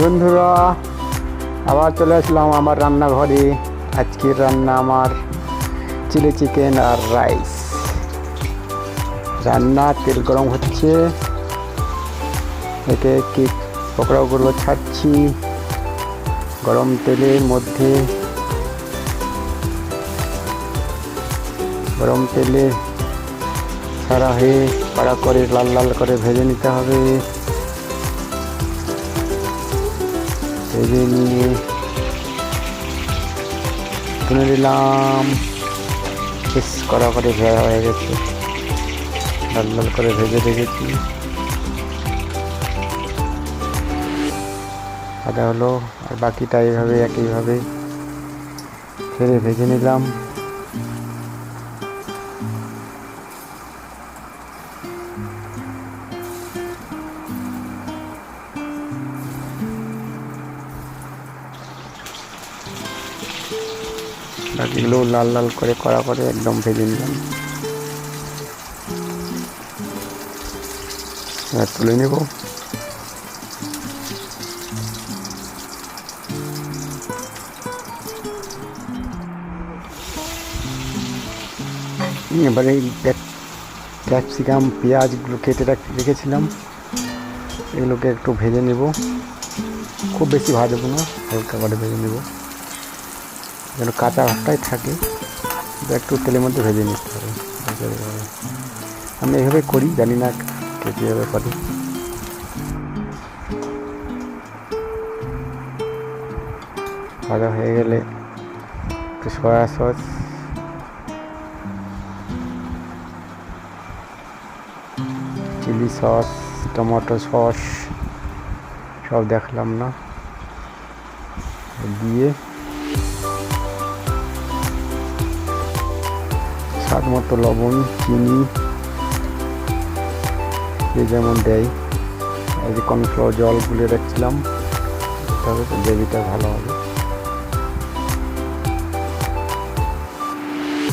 বন্ধুরা, আবার চলে আসলাম আমার রান্নাঘরে। আজকের রান্না আমার চিলি চিকেন আর রাইস। রান্না তেল গরম হচ্ছে, একে একে পকোড়াগুলো ছাড়ছি গরম তেলের মধ্যে। গরম তেলে ছাড়া হয়ে কড়া করে লাল লাল করে ভেজে নিতে হবে। ভেজে নিয়ে তুলে দিলাম। বেশ কড়া করে ভেজা হয়ে গেছে, লাল লাল করে ভেজে রেখেছি। আদা হলো, আর বাকিটা এইভাবে একইভাবে ছেড়ে ভেজে নিলাম। বাকিগুলো লাল লাল করে কড়া করে একদম ভেজে নিলাম। এবার তুলে নেব। এবারে ক্যাপসিকাম পেঁয়াজগুলো কেটে রেখেছিলাম, এগুলোকে একটু ভেজে নেব। খুব বেশি ভাজবো না, হালকা করে ভেজে নেব যেন কাঁচা ভাবটাই থাকে। একটু তেলের মধ্যে ভেজে নিতে হবে। আমি এইভাবে করি, জানি না কে কীভাবে করে। ভাজা হয়ে গেলে একটু soya sauce, chilli sauce, tomato sauce সব দেখলাম না, দিয়ে স্বাদ মতো লবণ, চিনি যে যেমন দেয়। এই যে কর্নফ্লাওয়ার জল গুলে রাখছিলাম, তবে তো গ্রেভিটা ভালো হবে।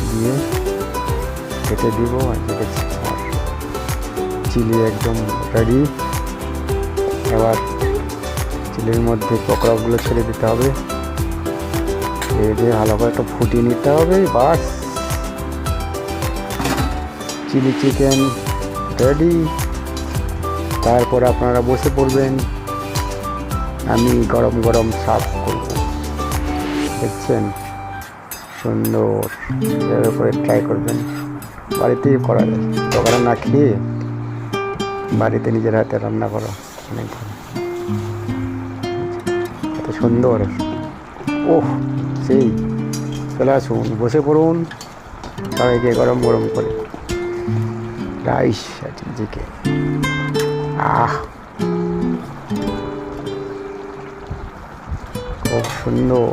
দিয়ে কেটে দিব। আর দেখেছি চিলি একদম রেডি। এবার চিলির মধ্যে পকোড়াগুলো ছেড়ে দিতে হবে। ছেড়ে দিয়ে ভালো করে একটু ফুটিয়ে নিতে হবে। বাস, চিলি চিকেন রেডি। তারপর আপনারা বসে পড়বেন, আমি গরম গরম সার্ভ করব। দেখছেন, সুন্দর। এর উপরে ট্রাই করবেন, বাড়িতেই করা যায়। দোকানে না খেয়ে বাড়িতে নিজের হাতে রান্না করো, অনেক ভালো। এত সুন্দর, ওহ সেই। চলে আসুন, বসে পড়ুন সবাইকে গরম গরম করে রাইস আর চিলি চিকেন। খুব সুন্দর।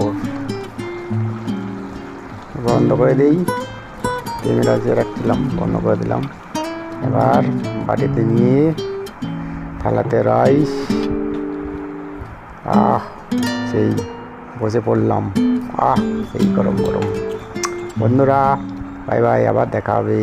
বন্ধ করে দিই, ক্যামেরা যে রাখছিলাম বন্ধ করে দিলাম। এবার বাটিতে নিয়ে থালাতে রাইস, সেই বসে পড়লাম। সেই গরম গরম। বন্ধুরা, বাই বাই, আবার দেখা হবে।